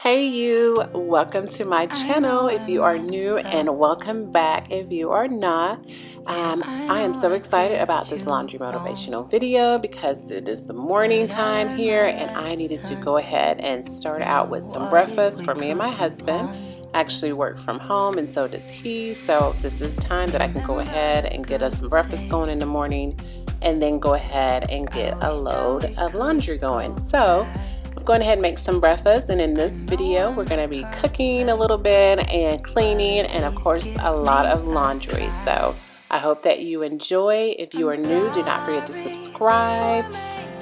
Hey you, welcome to my channel if you are new, and welcome back if you are not. I am so excited about this laundry motivational video because it is the morning time here and I needed to go ahead and start out with some breakfast for me and my husband. I actually work from home and so does he, so this is time that I can go ahead and get us some breakfast going in the morning and then go ahead and get a load of laundry going. So I'm going ahead and make some breakfast, and in this video we're going to be cooking a little bit and cleaning and of course a lot of laundry. So I hope that you enjoy. If you are new, do not forget to subscribe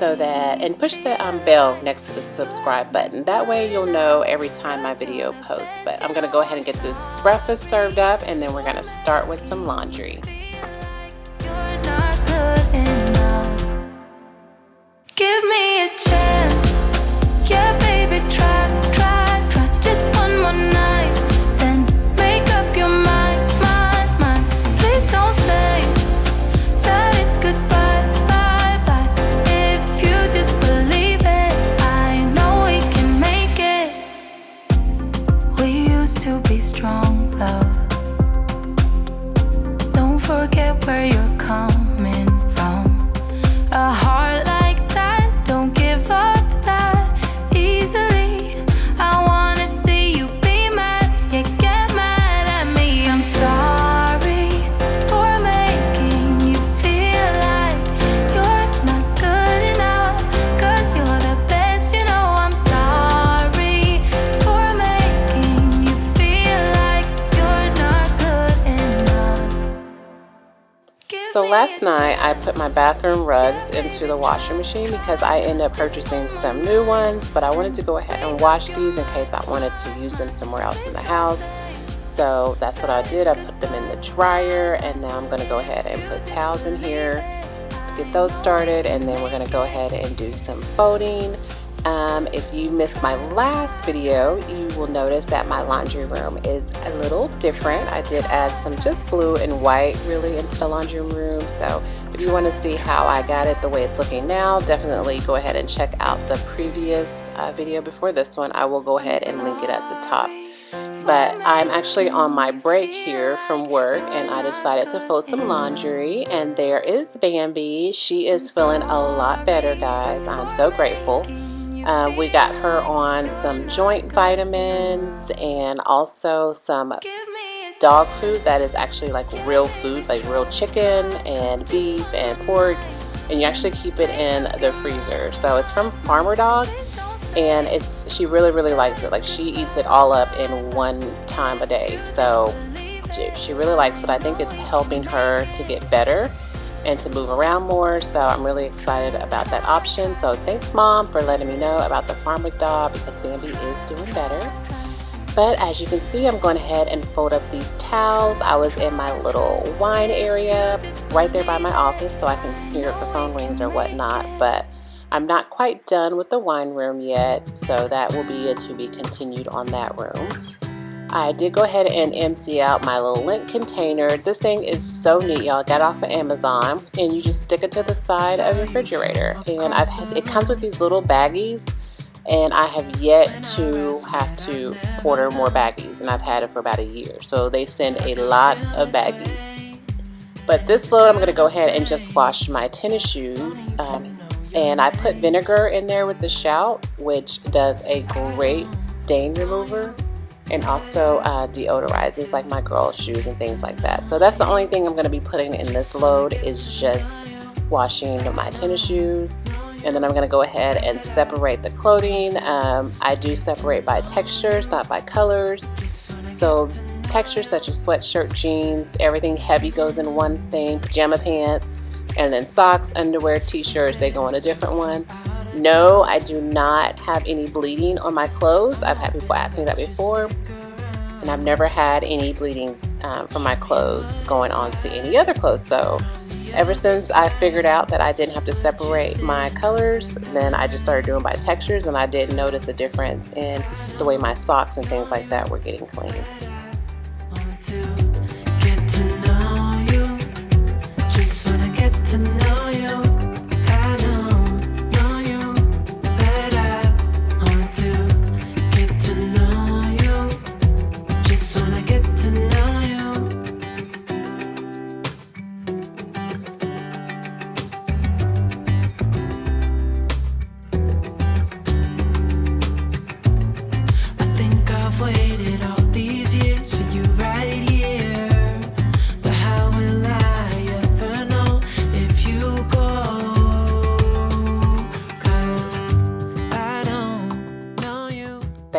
and push the bell next to the subscribe button. That way you'll know every time my video posts. But I'm going to go ahead and get this breakfast served up and then we're going to start with some laundry. You're not good enough. Give me a chance. Yeah, baby, try, just one more night, then make up your mind. Please don't say that it's goodbye, bye. If you just believe it, I know we can make it. We used to be strong, love. Don't forget where you're coming from. A heart like that, don't give up easily. I wanna see you be mad, yeah, get mad at me. I'm sorry for making you feel like you're not good enough, 'cause you're the best, you know. I'm sorry for making you feel like you're not good enough. So last night I put my bathroom rugs into the washing machine because I ended up purchasing some new ones, but I wanted to go ahead and wash these in case I wanted to use them somewhere else in the house. So that's what I did. I put them in the dryer, and now I'm going to go ahead and put towels in here to get those started, and then we're going to go ahead and do some folding. If you missed my last video, you will notice that my laundry room is a little different. I did add some just blue and white really into the laundry room. So if you want to see how I got it the way it's looking now, definitely go ahead and check out the previous video before this one. I will go ahead and link it at the top. But I'm actually on my break here from work, and I decided to fold some laundry, and there is Bambi. She is feeling a lot better, guys. I'm so grateful. We got her on some joint vitamins and also some dog food that is actually like real food, like real chicken and beef and pork, and you actually keep it in the freezer. So it's from Farmer Dog, and she really likes it. Like, she eats it all up in one time a day. So she really likes it. I think it's helping her to get better and to move around more, so I'm really excited about that option. So thanks, Mom, for letting me know about the Farmer's Dog, because Bambi is doing better. But as you can see, I'm going ahead and fold up these towels. I was in my little wine area right there by my office, so I can hear if the phone rings or whatnot, but I'm not quite done with the wine room yet, so that will be to be continued on that room. I did go ahead and empty out my little lint container. This thing is so neat, y'all. I got it off of Amazon, and you just stick it to the side of your refrigerator. And it comes with these little baggies, and I have yet to have to order more baggies, and I've had it for about a year. So they send a lot of baggies. But this load, I'm going to go ahead and just wash my tennis shoes. And I put vinegar in there with the Shout, which does a great stain remover, and also deodorizes like my girls' shoes and things like that. So that's the only thing I'm going to be putting in this load, is just washing my tennis shoes. And then I'm going to go ahead and separate the clothing. I do separate by textures, not by colors. So textures such as sweatshirt, jeans, everything heavy goes in one thing, pajama pants, and then socks, underwear, t-shirts, they go in a different one. No, I do not have any bleeding on my clothes. I've had people ask me that before, and I've never had any bleeding from my clothes going on to any other clothes. So ever since I figured out that I didn't have to separate my colors, then I just started doing by textures, and I did notice a difference in the way my socks and things like that were getting cleaned. To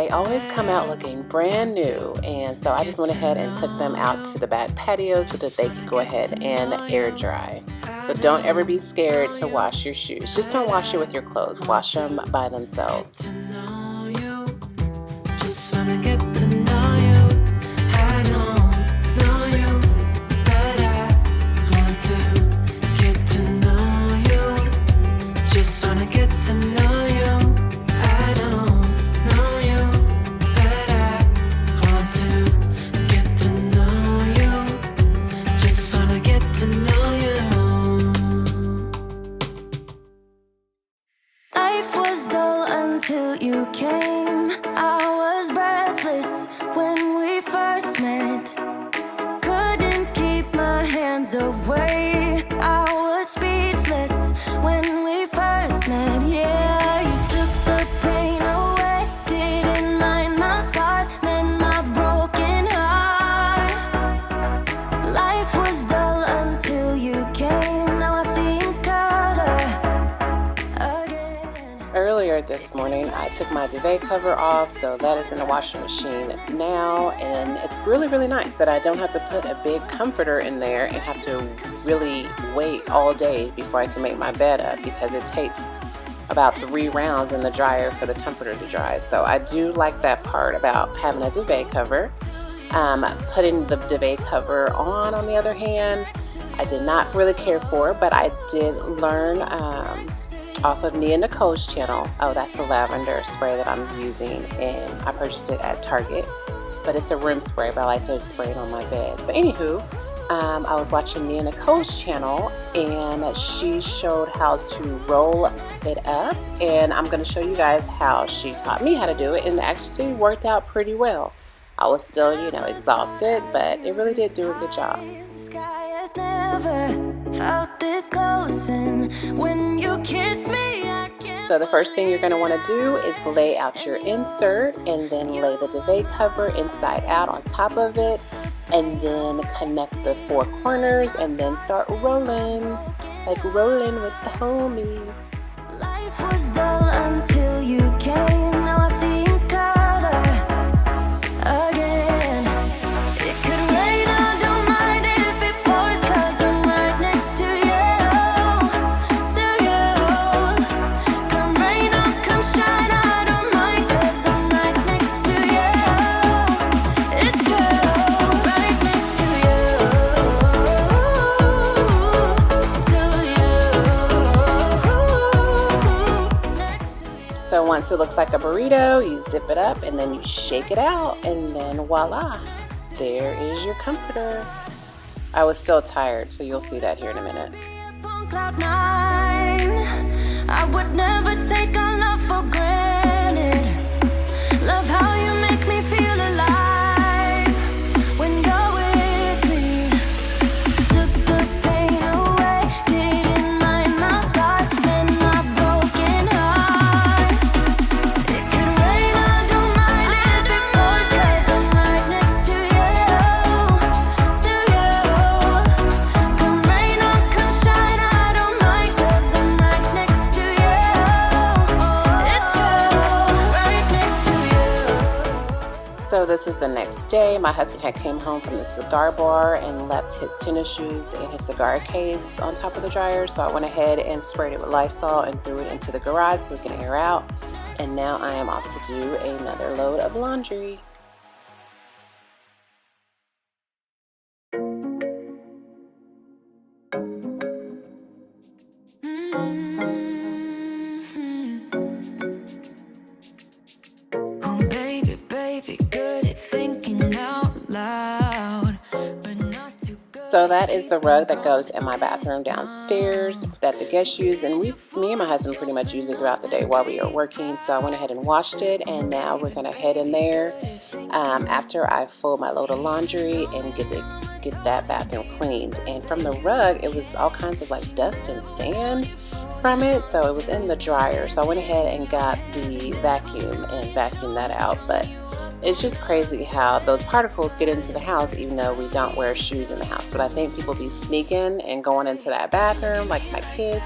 they always come out looking brand new, and so I just went ahead and took them out to the back patio so that they could go ahead and air dry. So don't ever be scared to wash your shoes. Just don't wash it with your clothes. Wash them by themselves. Until you came, I was breathless when we first met. Couldn't keep my hands away. I was speechless when we first met. Yeah, you took the pain away. Didn't mind my scars, mend my broken heart. Life was dull until you came. Now I see in color again. Earlier this morning, I took my duvet cover off, so that is in the washing machine now, and it's really, really nice that I don't have to put a big comforter in there and have to really wait all day before I can make my bed up, because it takes about 3 rounds in the dryer for the comforter to dry. So I do like that part about having a duvet cover. Putting the duvet cover on the other hand, I did not really care for, but I did learn off of Nia Nicole's channel. Oh, that's the lavender spray that I'm using, and I purchased it at Target, but it's a room spray, but I like to spray it on my bed. But anywho, I was watching Nia Nicole's channel, and she showed how to roll it up, and I'm going to show you guys how she taught me how to do it, and it actually worked out pretty well. I was still, exhausted, but it really did do a good job. So the first thing you're going to want to do is lay out your insert, and then lay the duvet cover inside out on top of it, and then connect the 4 corners, and then start rolling, like rolling with the homies. Life was dull until you came. Now I see in color again. It could rain, I don't mind if it pours, 'cause I'm right next to you, Come rain or come shine, I don't mind, 'cause I'm right next to you. It's true, right next to you, So once it looks like a burrito, you zip it up and then you shake it out, and then voila, there is your comforter. I was still tired, so you'll see that here in a minute. I would never take our love for granted. Love how you make me feel alive when you're with me. Took the pain away, didn't mind my scars, mend my broken heart. It could rain, I don't mind if it pours, 'cause I'm right next to you, Come rain or come shine, I don't mind, 'cause I'm right next to you. It's true, right next to you. So this is the next day. My husband had came home from the cigar bar and left his tennis shoes and his cigar case on top of the dryer. So I went ahead and sprayed it with Lysol and threw it into the garage so it can air out. And now I am off to do another load of laundry. Oh, baby, good at thinking out loud, but not too good. So that is the rug that goes in my bathroom downstairs that the guests use, and me and my husband pretty much use it throughout the day while we are working. So I went ahead and washed it, and now we're gonna head in there after I fold my load of laundry and get that bathroom cleaned. And from the rug, it was all kinds of like dust and sand from it, so it was in the dryer. So I went ahead and got the vacuum and vacuumed that out. But it's just crazy how those particles get into the house even though we don't wear shoes in the house. But I think people be sneaking and going into that bathroom, like my kids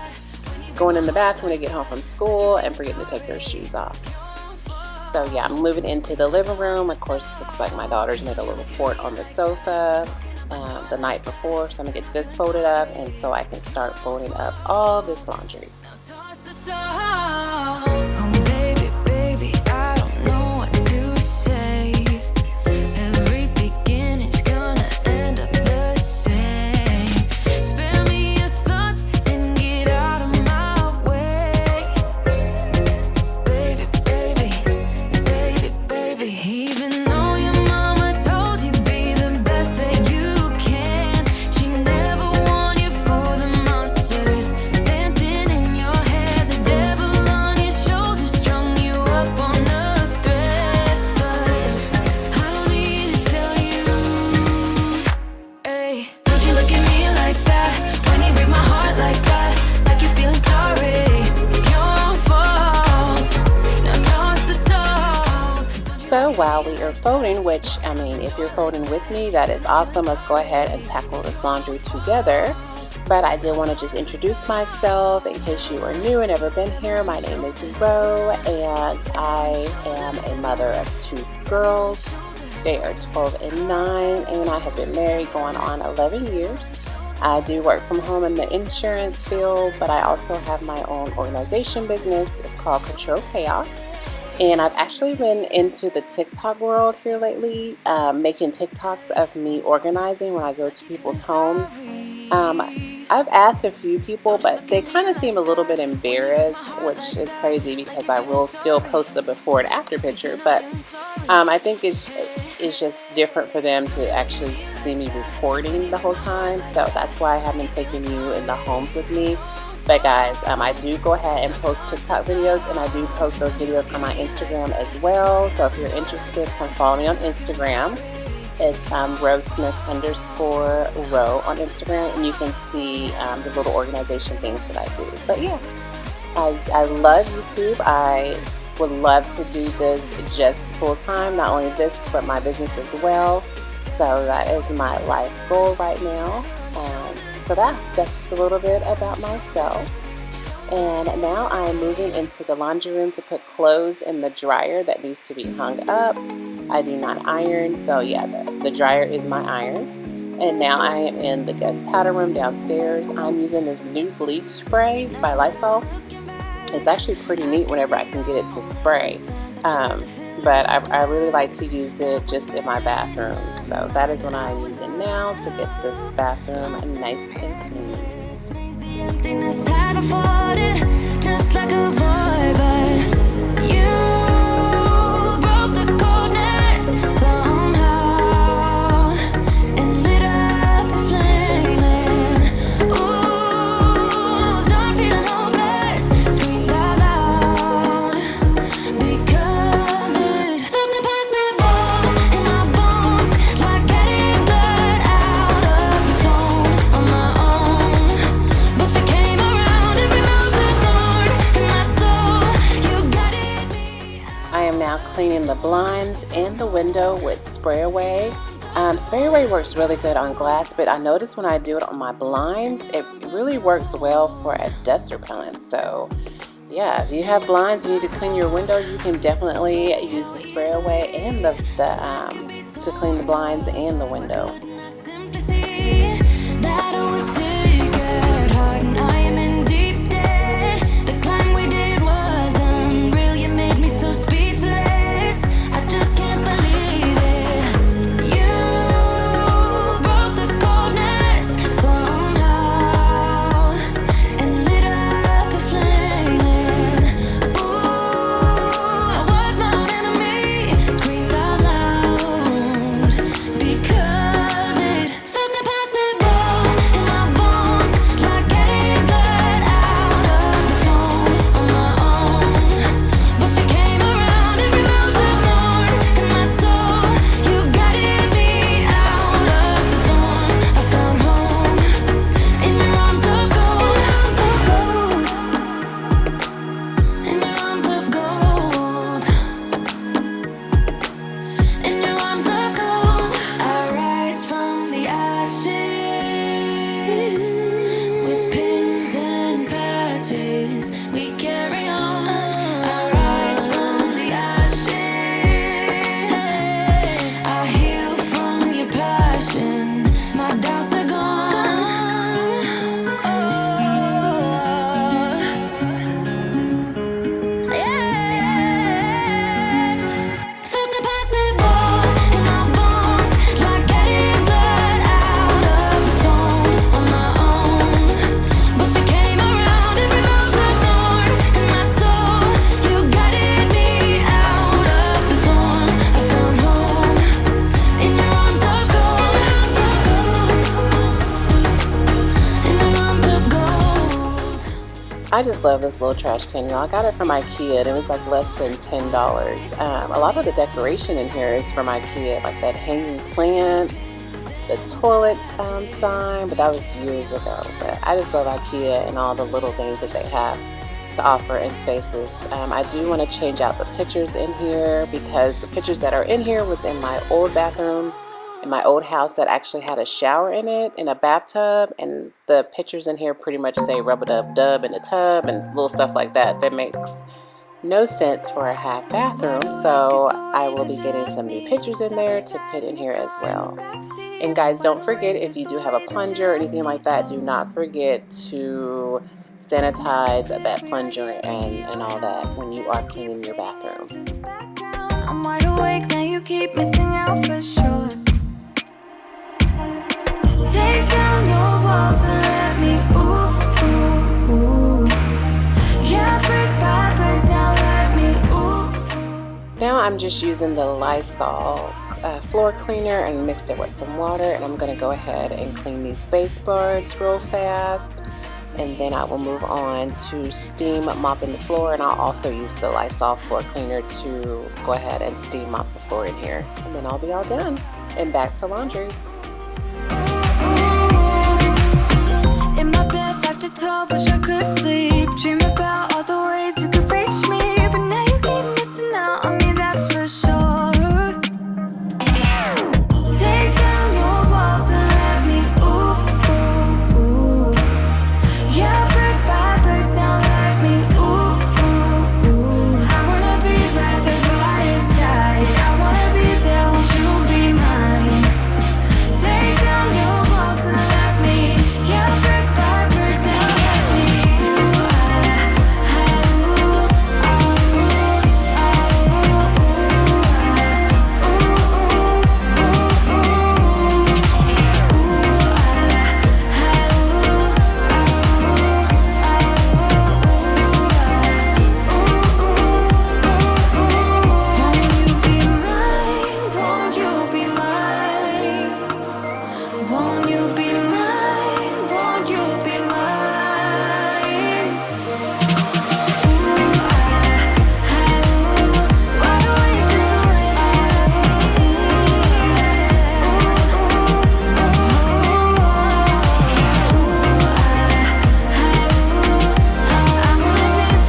going in the bathroom when they get home from school and forgetting to take their shoes off. So yeah, I'm moving into the living room. Of course, looks like my daughter's made a little fort on the sofa the night before. So I'm gonna get this folded up, and so I can start folding up all this laundry. So while we are folding, which, I mean, if you're folding with me, that is awesome. Let's go ahead and tackle this laundry together. But I did want to just introduce myself in case you are new and never been here. My name is Ro, and I am a mother of 2 girls. They are 12 and 9, and I have been married going on 11 years. I do work from home in the insurance field, but I also have my own organization business. It's called Control Chaos. And I've actually been into the TikTok world here lately, making TikToks of me organizing when I go to people's homes. I've asked a few people, but they kind of seem a little bit embarrassed, which is crazy because I will still post the before and after picture. But I think it's just different for them to actually see me recording the whole time. So that's why I haven't taken you in the homes with me. But guys, I do go ahead and post TikTok videos, and I do post those videos on my Instagram as well. So if you're interested, come follow me on Instagram. It's RoSmith_Ro on Instagram, and you can see the little organization things that I do. But yeah, I love YouTube. I would love to do this just full time, not only this, but my business as well. So that is my life goal right now. So that's just a little bit about myself. And now I'm moving into the laundry room to put clothes in the dryer that needs to be hung up. I do not iron, so yeah, the dryer is my iron. And now I am in the guest powder room downstairs. I'm using this new bleach spray by Lysol. It's actually pretty neat whenever I can get it to spray. But I really like to use it just in my bathroom. So that is what I'm using now to get this bathroom nice and clean. Just like a void, but you broke the coldness somehow and lit up a flame. Ooh, I was done feeling hopeless, screamed out loud because it felt impossible in my bones, like getting blood out of the stone on my own. But you came around and removed the thorn in my soul. You guided me. I am now cleaning the blinds and the window with spray away. Spray away works really good on glass, but I notice when I do it on my blinds, it really works well for a dust repellent. So yeah, if you have blinds, you need to clean your window, you can definitely use the spray away and to clean the blinds and the window. Because it felt impossible in my bones. I just love this little trash can. I got it from IKEA and it was like less than $10. A lot of the decoration in here is from IKEA, like that hanging plant, the toilet sign, but that was years ago. But I just love IKEA and all the little things that they have to offer in spaces. I do want to change out the pictures in here because the pictures that are in here was in my old bathroom in my old house that actually had a shower in it and a bathtub, and the pictures in here pretty much say rub-a-dub-dub in the tub and little stuff like that. That makes no sense for a half bathroom, so I will be getting some new pictures in there to put in here as well. And guys, don't forget, if you do have a plunger or anything like that, do not forget to sanitize that plunger and all that when you are cleaning your bathroom. I'm wide awake, now you keep missing out for sure. Take down your walls and let me ooh, ooh, ooh. Yeah, brick by brick, now let me ooh. Now I'm just using the Lysol floor cleaner and mixed it with some water, and I'm going to go ahead and clean these baseboards real fast, and then I will move on to steam mopping the floor, and I'll also use the Lysol floor cleaner to go ahead and steam mop the floor in here, and then I'll be all done and back to laundry. In my bed 5 to 12, wish I could sleep. Dream about all the ways you could reach me, but now you keep missing out on me, that's for sure. Take down your walls and let me ooh, ooh, ooh. Yeah, brick by brick, now let me ooh, ooh, ooh. I wanna be right there by your side. I wanna be there, won't you be mine? Take down your walls and let me, yeah, brick by brick, now let me ooh, won't you be mine? Won't you be mine? Won't you be mine? Wide awake is the way I wanna be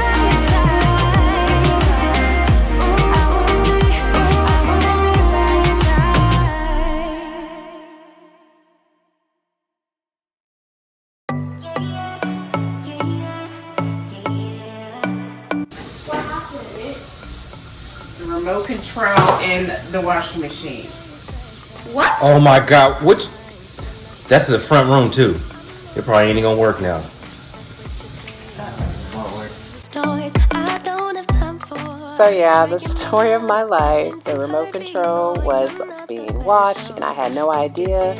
by your side. I wanna be by your side. The remote control in the washing machine. What? Oh my God! Which? That's the front room too. It probably ain't gonna work now. Stories I don't have time for. So yeah, the story of my life, the remote control was being washed and I had no idea.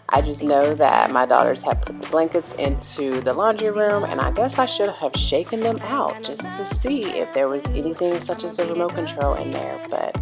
I just know that my daughters had put the blankets into the laundry room, and I guess I should have shaken them out just to see if there was anything such as a remote control in there. But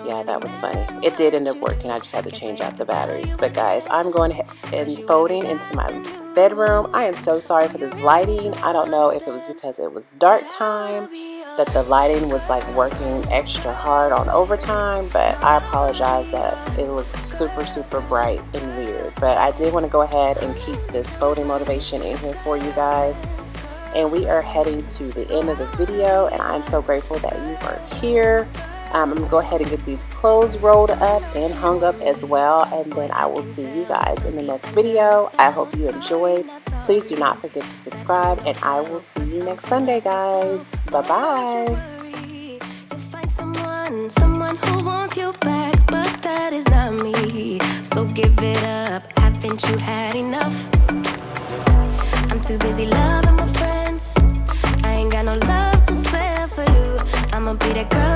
yeah, that was funny. It did end up working. I just had to change out the batteries. But guys, I'm going ahead and folding into my bedroom. I am so sorry for this lighting. I don't know if it was because it was dark time that the lighting was like working extra hard on overtime, but I apologize that it looks super bright and weird. But I did want to go ahead and keep this folding motivation in here for you guys. And we are heading to the end of the video, and I'm so grateful that you are here. I'm going to go ahead and get these clothes rolled up and hung up as well, and then I will see you guys in the next video. I hope you enjoyed. Please do not forget to subscribe, and I will see you next Sunday, guys. Bye-bye. Find someone who wants you back, but that is not me. So give it up, haven't you had enough? I'm too busy loving my friends. I ain't got no love to spare for you. I'ma be that girl